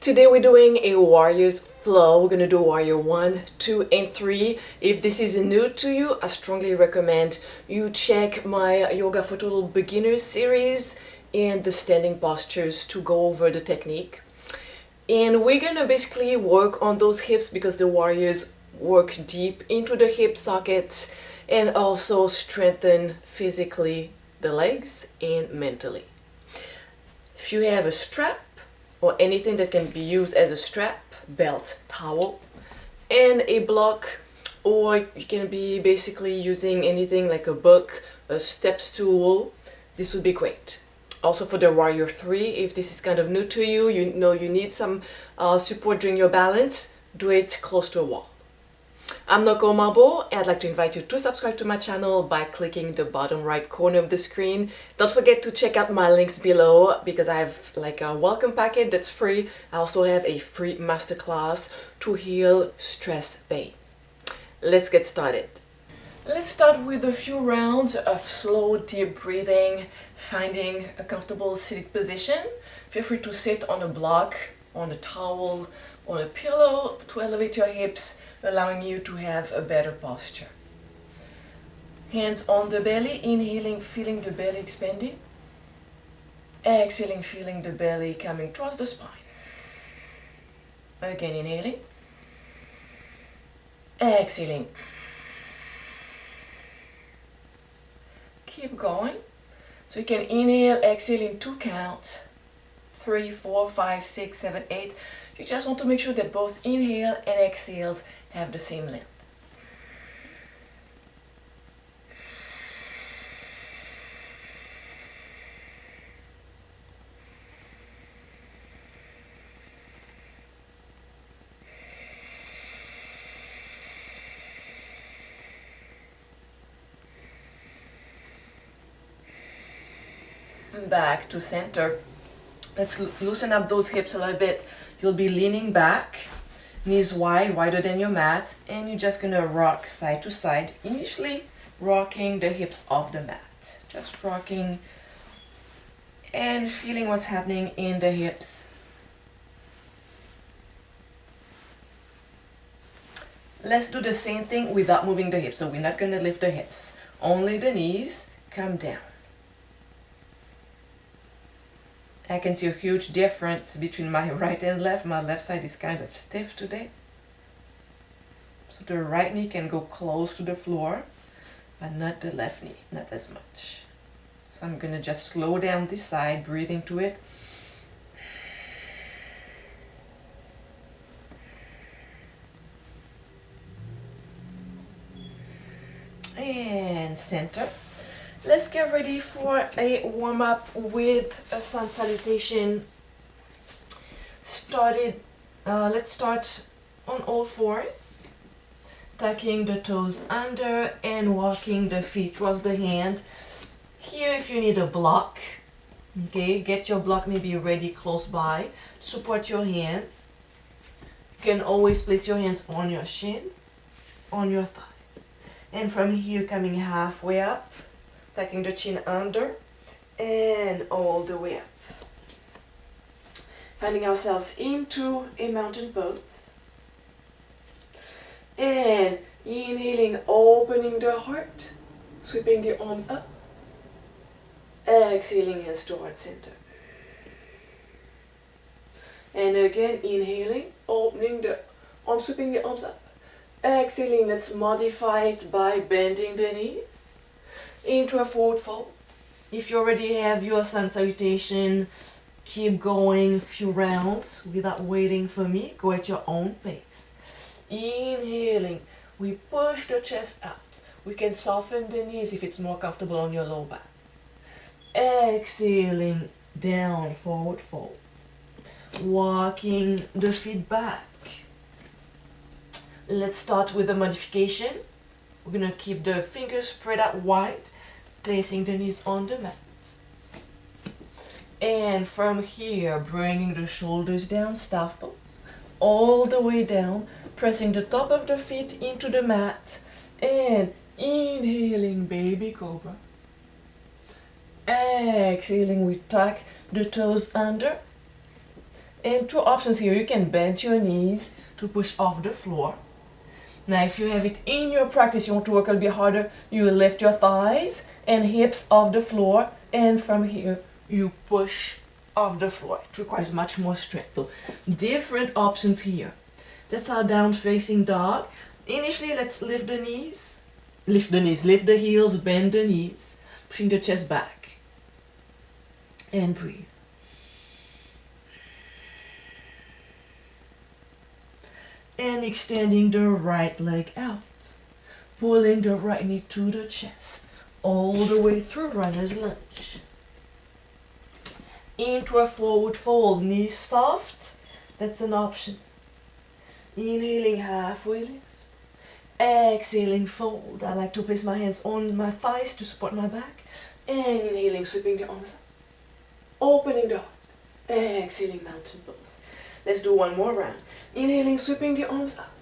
Today we're doing a warrior's flow. We're gonna do warrior 1, 2, and 3. If this is new to you, I strongly recommend you check my Yoga for Total Beginners series and the standing postures to go over the technique. And we're gonna basically work on those hips because the warriors work deep into the hip sockets and also strengthen physically the legs and mentally. If you have a strap or anything that can be used as a strap, belt, towel, and a block, or you can be basically using anything like a book, a step stool, this would be great. Also for the warrior 3, if this is kind of new to you, you know you need some support during your balance, do it close to a wall. I'm Noko O, and I'd like to invite you to subscribe to my channel by clicking the bottom right corner of the screen. Don't forget to check out my links below because I have like a welcome packet that's free. I also have a free masterclass to heal stress pain. Let's get started. Let's start with a few rounds of slow, deep breathing, finding a comfortable seated position. Feel free to sit on a block, on a towel, on a pillow to elevate your hips, allowing you to have a better posture. Hands on the belly, inhaling, feeling the belly expanding. Exhaling, feeling the belly coming towards the spine. Again, inhaling. Exhaling. Keep going. So you can inhale, exhale in 2 counts. 3, 4, 5, 6, 7, 8. You just want to make sure that both inhale and exhales have the same length. Back to center. Let's loosen up those hips a little bit. You'll be leaning back, knees wide, wider than your mat, and you're just gonna rock side to side, initially rocking the hips off the mat. Just rocking and feeling what's happening in the hips. Let's do the same thing without moving the hips. So we're not gonna lift the hips, only the knees come down. I can see a huge difference between my right and left. My left side is kind of stiff today. So the right knee can go close to the floor, but not the left knee, not as much. So I'm gonna just slow down this side, breathe into it. And center. Let's get ready for a warm-up with a sun salutation. Let's start on all fours, tucking the toes under and walking the feet towards the hands. Here, if you need a block, okay, get your block maybe ready close by. Support your hands. You can always place your hands on your shin, on your thigh. And from here, coming halfway up, tucking the chin under and all the way up. Finding ourselves into a mountain pose. And inhaling, opening the heart, sweeping the arms up. Exhaling, hands towards center. And again, inhaling, opening the arms, sweeping the arms up. Exhaling, let's modify it by bending the knees into a forward fold. If you already have your sun salutation, keep going a few rounds without waiting for me. Go at your own pace. Inhaling, we push the chest out. We can soften the knees if it's more comfortable on your low back. Exhaling, down, forward fold. Walking the feet back. Let's start with the modification. We're gonna keep the fingers spread out wide, placing the knees on the mat. And from here, bringing the shoulders down, staff pose, all the way down, pressing the top of the feet into the mat, and inhaling, baby cobra. Exhaling, we tuck the toes under, And two options here. You can bend your knees to push off the floor. Now, if you have it in your practice, you want to work a little bit harder, you lift your thighs and hips off the floor, and from here, you push off the floor. It requires much more strength. So, different options here. That's our down facing dog. Initially, let's lift the knees. Lift the knees, lift the heels, bend the knees, pushing the chest back. And breathe. And extending the right leg out. Pulling the right knee to the chest. All the way through runner's lunge. Into a forward fold. Knees soft. That's an option. Inhaling, halfway lift. Exhaling, fold. I like to place my hands on my thighs to support my back. And inhaling, sweeping the arms up. Opening the heart. Exhaling, mountain pose. Let's do one more round. Inhaling, sweeping the arms up.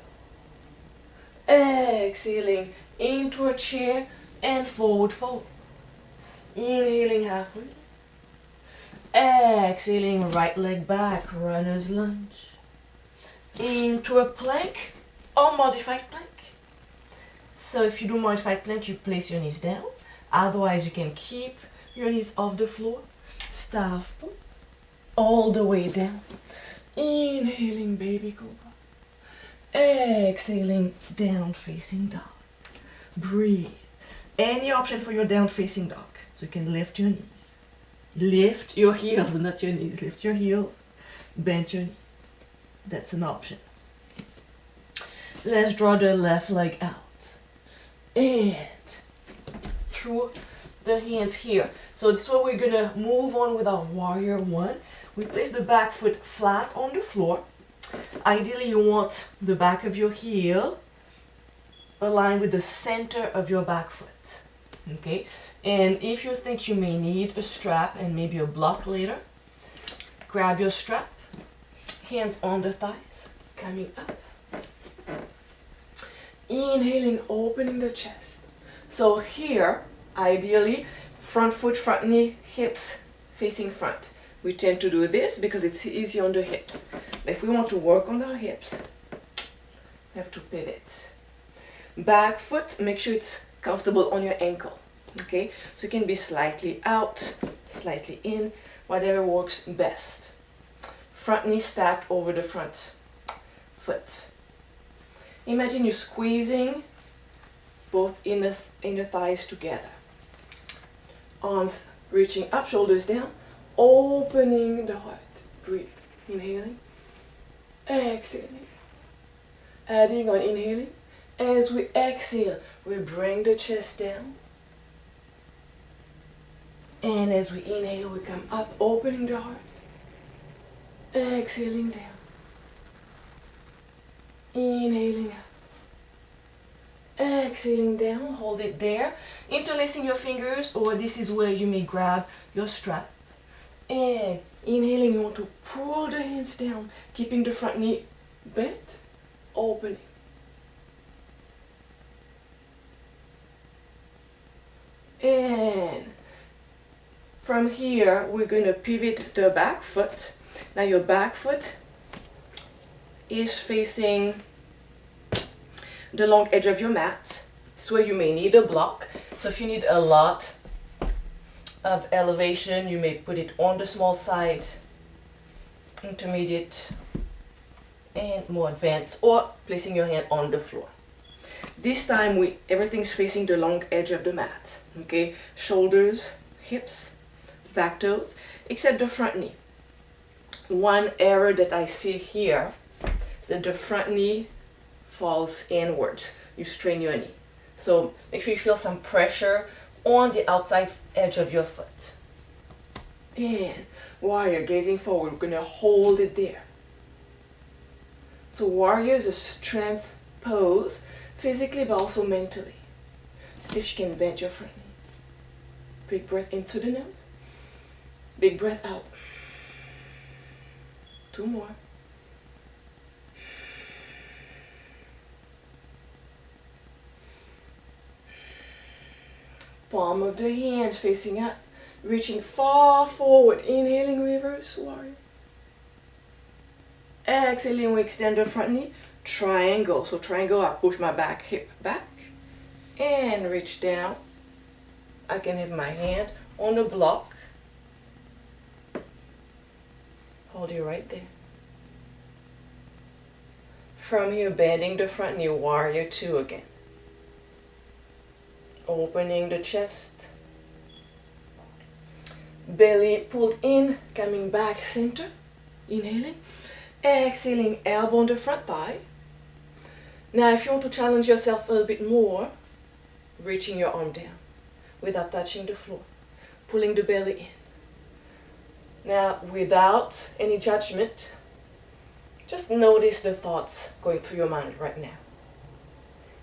Exhaling, into a chair and forward fold. Inhaling, halfway. Exhaling, right leg back, runner's lunge. Into a plank or modified plank. So if you do modified plank, you place your knees down. Otherwise, you can keep your knees off the floor. Staff pose. All the way down. Inhaling, baby cobra. Exhaling, down facing dog. Breathe. Any option for your down facing dog. So you can lift your knees. Lift your heels, not your knees. Lift your heels. Bend your knees. That's an option. Let's draw the left leg out. And through the hands here. So this is what we're going to move on with our warrior one. We place the back foot flat on the floor. Ideally, you want the back of your heel aligned with the center of your back foot. Okay? And if you think you may need a strap and maybe a block later, grab your strap, hands on the thighs, coming up. Inhaling, opening the chest. So here, ideally, front foot, front knee, hips facing front. We tend to do this because it's easy on the hips. But if we want to work on our hips, we have to pivot. Back foot, make sure it's comfortable on your ankle. Okay, so it can be slightly out, slightly in, whatever works best. Front knee stacked over the front foot. Imagine you're squeezing both inner thighs together. Arms reaching up, shoulders down, opening the heart. Breathe. Inhaling, exhaling. Adding on, inhaling. As we exhale, we bring the chest down. And as we inhale, we come up, opening the heart. Exhaling down. Inhaling up. Exhaling down, hold it there. Interlacing your fingers, or this is where you may grab your strap. And inhaling, you want to pull the hands down, keeping the front knee bent, opening. And from here, we're going to pivot the back foot. Now your back foot is facing the long edge of your mat. It's where you may need a block. So if you need a lot of elevation, you may put it on the small side, intermediate, and more advanced, or placing your hand on the floor. This time everything's facing the long edge of the mat. Okay, shoulders, hips, back toes, except the front knee. One error that I see here is that the front knee falls inwards. You strain your knee. So make sure you feel some pressure on the outside edge of your foot. And warrior, gazing forward, we're going to hold it there. So warrior is a strength pose, physically but also mentally. See if you can bend your front knee. Big breath into the nose. Big breath out. 2 more. Palm of the hand facing up, reaching far forward, inhaling reverse warrior. Exhaling, we extend the front knee. Triangle. So triangle, I push my back hip back and reach down. I can have my hand on the block. Hold it right there. From here, bending the front knee, warrior two again. Opening the chest. Belly pulled in, coming back center. Inhaling. Exhaling, elbow on the front thigh. Now if you want to challenge yourself a little bit more, reaching your arm down without touching the floor. Pulling the belly in. Now without any judgment, just notice the thoughts going through your mind right now.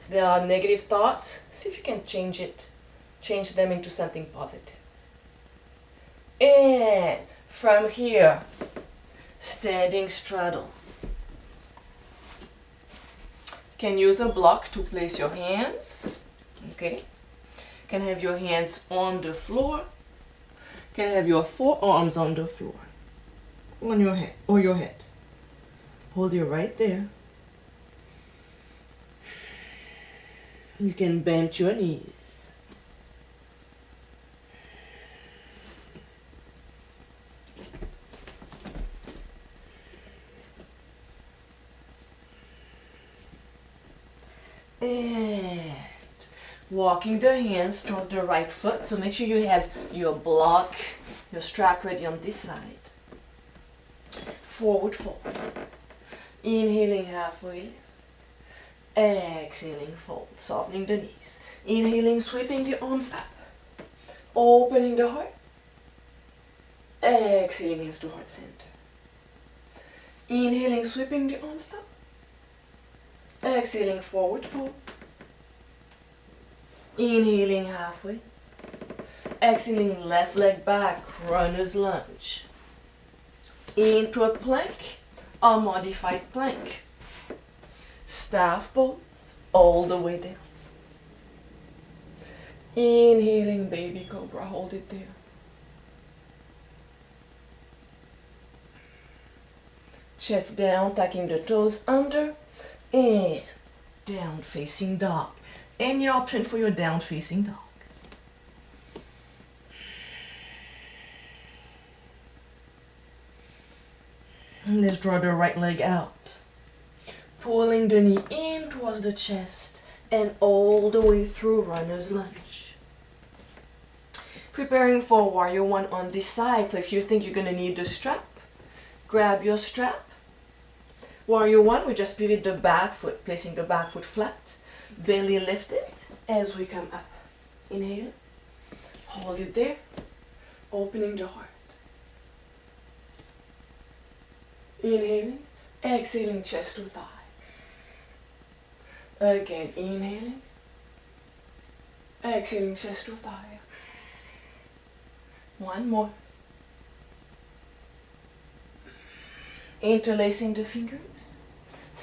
If there are negative thoughts, see if you can change them into something positive. And from here, standing straddle. You can use a block to place your hands. Okay. You can have your hands on the floor. You can have your forearms on the floor. On your head or your head. Hold it right there. You can bend your knees. And walking the hands towards the right foot. So make sure you have your block, your strap ready on this side. Forward fold. Inhaling halfway. Exhaling fold. Softening the knees. Inhaling, sweeping the arms up. Opening the heart. Exhaling, hands to heart center. Inhaling, sweeping the arms up. Exhaling, forward fold. Inhaling halfway. Exhaling, left leg back, runner's lunge. Into a plank or modified plank. Staff pose all the way down. Inhaling, baby cobra, hold it there. Chest down, tucking the toes under. And down facing dog. Any option for your down facing dog. And let's draw the right leg out. Pulling the knee in towards the chest and all the way through runner's lunge. Preparing for warrior one on this side. So if you think you're going to need the strap, grab your strap. Warrior one, we just pivot the back foot, placing the back foot flat. Belly lifted as we come up. Inhale. Hold it there. Opening the heart. Inhaling. Exhaling, chest to thigh. Again, inhaling. Exhaling, chest to thigh. One more. Interlacing the fingers.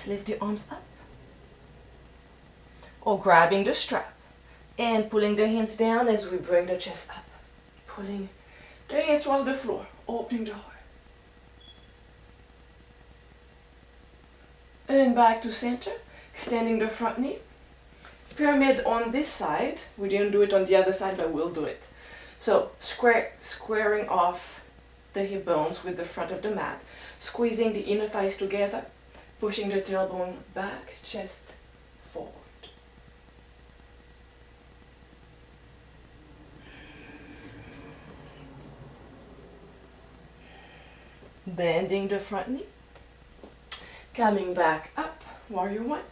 Lift the arms up. Or grabbing the strap. And pulling the hands down as we bring the chest up. Pulling the hands towards the floor. Opening the heart. And back to center. Extending the front knee. Pyramid on this side. We didn't do it on the other side, but we'll do it. So squaring off the hip bones with the front of the mat. Squeezing the inner thighs together. Pushing the tailbone back, chest forward. Bending the front knee. Coming back up, warrior one.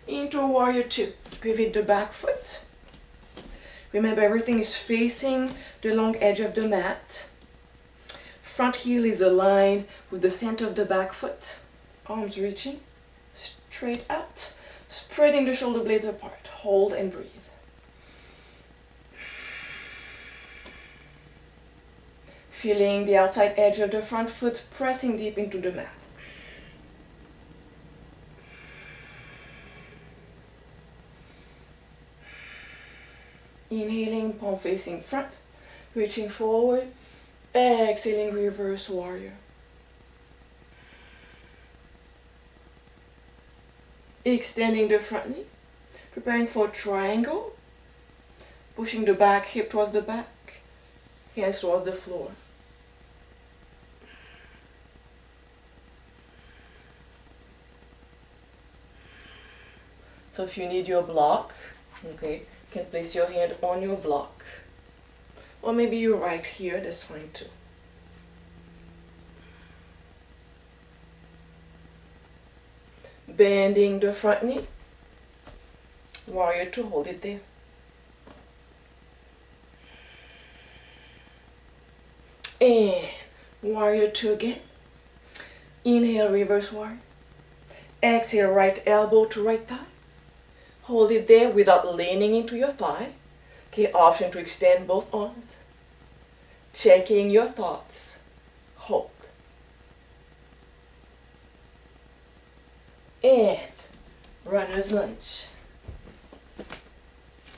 Into warrior two. Pivot the back foot. Remember, everything is facing the long edge of the mat. Front heel is aligned with the center of the back foot. Arms reaching straight out. Spreading the shoulder blades apart. Hold and breathe. Feeling the outside edge of the front foot pressing deep into the mat. Inhaling, palm facing front, reaching forward. Exhaling, reverse warrior. extending the front knee, preparing for triangle, pushing the back hip towards the back, hands towards the floor. So if you need your block, okay, you can place your hand on your block. Or maybe you're right here, that's fine too. Bending the front knee. Warrior two, hold it there. And warrior two again. Inhale, reverse warrior. Exhale, right elbow to right thigh. Hold it there without leaning into your thigh. Okay, option to extend both arms. Checking your thoughts. Hold. And runner's lunge.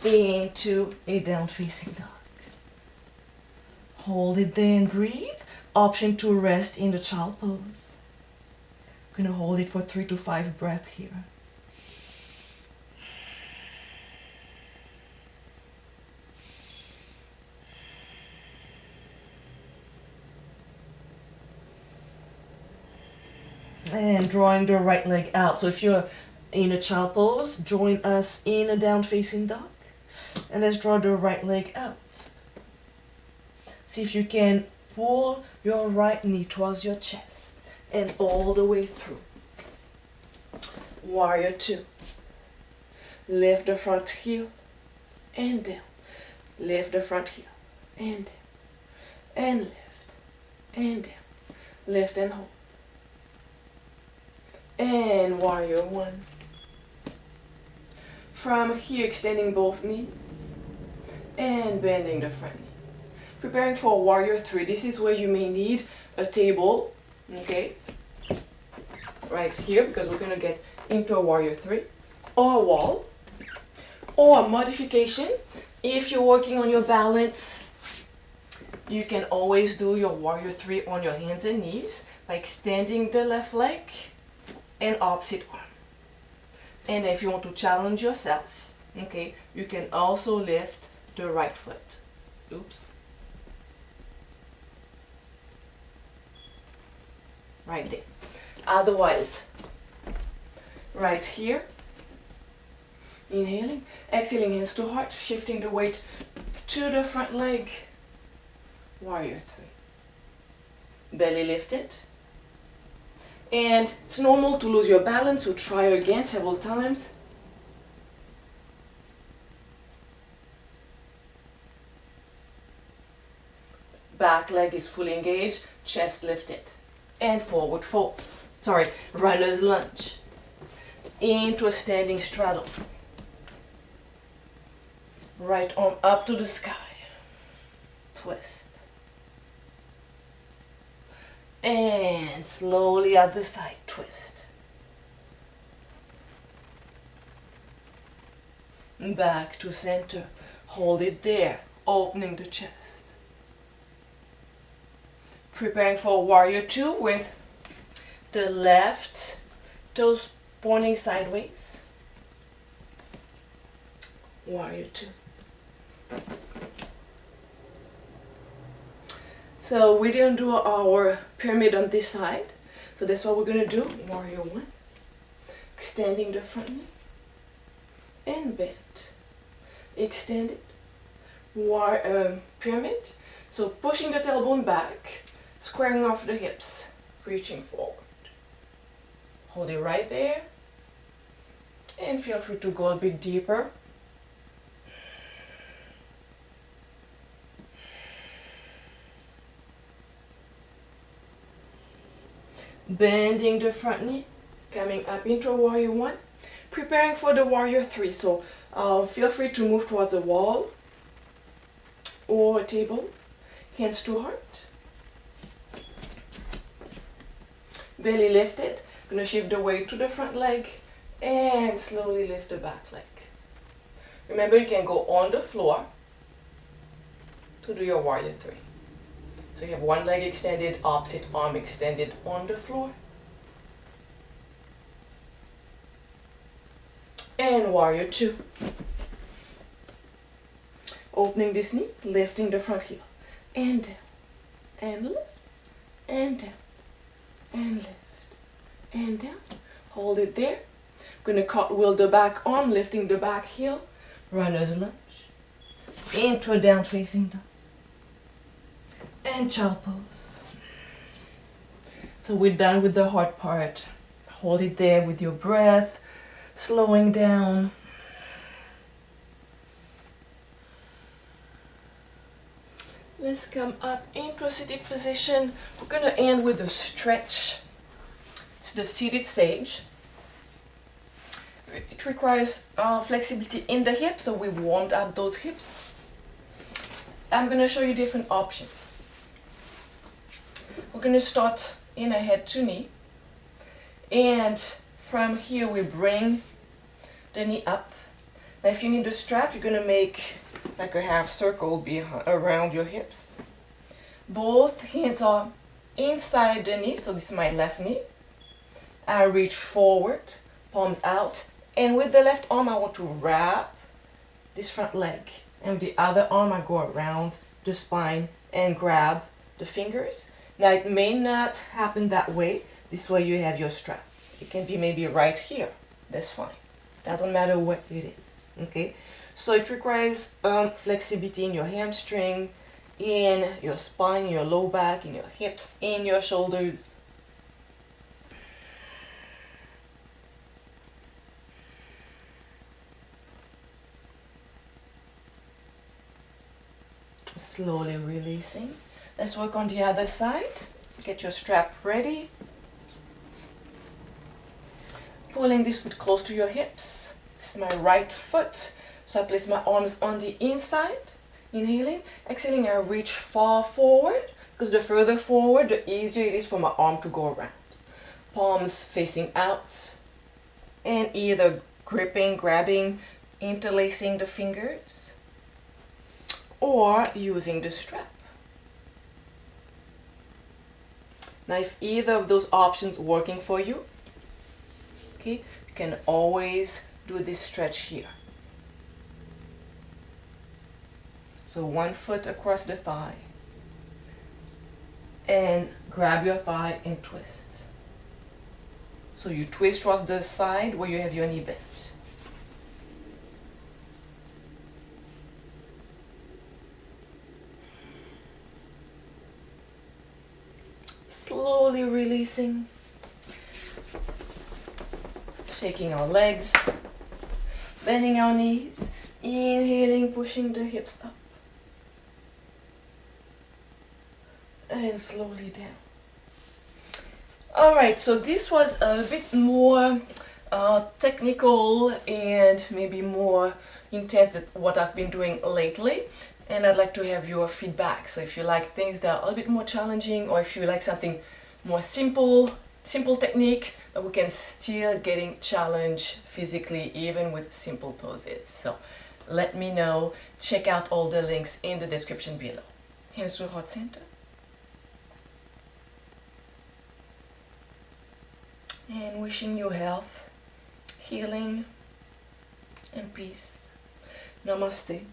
Into a down facing dog. Hold it there and breathe. Option to rest in the child pose. I'm going to hold it for 3 to 5 breaths here. And drawing the right leg out. So if you're in a child pose, join us in a down facing dog. And let's draw the right leg out. See if you can pull your right knee towards your chest and all the way through. Warrior two. Lift the front heel and down. Lift the front heel and down. And lift and down. Lift and hold. And warrior one. From here, extending both knees and bending the front knee. Preparing for warrior three. This is where you may need a table, okay, right here, because we're going to get into a warrior three, or a wall, or a modification. If you're working on your balance, you can always do your warrior three on your hands and knees by extending the left leg and opposite arm. And if you want to challenge yourself, okay, you can also lift the right foot. Oops. Right there. Otherwise, right here, inhaling, exhaling, hands to heart, shifting the weight to the front leg. Warrior three. Belly lifted. And it's normal to lose your balance, so try again several times. Back leg is fully engaged, chest lifted. And forward fold. Sorry, runner's lunge. Into a standing straddle. Right arm up to the sky. Twist. And slowly at the side, twist. Back to center. Hold it there, opening the chest. Preparing for warrior two with the left toes pointing sideways. Warrior two. So we didn't do our pyramid on this side, so that's what we're going to do. Warrior one. Extending the front knee and bend. Extend it. Pyramid. So pushing the tailbone back, squaring off the hips, reaching forward. Hold it right there. And feel free to go a bit deeper. Bending the front knee, coming up into warrior one, preparing for the warrior three. So feel free to move towards a wall or a table, hands to heart, belly lifted. Gonna shift the weight to the front leg and slowly lift the back leg. Remember, you can go on the floor to do your warrior three. So you have one leg extended, opposite arm extended on the floor. And warrior two. Opening this knee, lifting the front heel. And down, and lift, and down, and lift, and down. Hold it there. Gonna cartwheel the back arm, lifting the back heel. Runner's lunge. Into a down facing dog. And child pose. So we're done with the hard part. Hold it there with your breath, slowing down. Let's come up into a seated position. We're going to end with a stretch. It's the seated sage. It requires flexibility in the hips, so we warmed up those hips. I'm going to show you different options. We're going to start in a head to knee. And from here we bring the knee up. Now if you need a strap, you're going to make like a half circle around your hips. Both hands are inside the knee, so this is my left knee. I reach forward, palms out, and with the left arm I want to wrap this front leg. And with the other arm I go around the spine and grab the fingers. Now it may not happen that way. This way you have your strap. It can be maybe right here. That's fine. Doesn't matter what it is. Okay? So it requires flexibility in your hamstring, in your spine, in your low back, in your hips, in your shoulders. Slowly releasing. Let's work on the other side. Get your strap ready. Pulling this foot close to your hips. This is my right foot. So I place my arms on the inside. Inhaling. Exhaling, I reach far forward. Because the further forward, the easier it is for my arm to go around. Palms facing out. And either gripping, grabbing, interlacing the fingers. Or using the strap. Now if either of those options working for you, okay, you can always do this stretch here. So one foot across the thigh. And grab your thigh and twist. So you twist towards the side where you have your knee bent. Slowly releasing, shaking our legs, bending our knees, inhaling, pushing the hips up, and slowly down. Alright, so this was a bit more technical and maybe more intense than what I've been doing lately. And I'd like to have your feedback. So if you like things that are a little bit more challenging, or if you like something more simple technique, that we can still getting challenged physically even with simple poses. So let me know. Check out all the links in the description below. Hands to heart center. And wishing you health, healing, and peace. Namaste.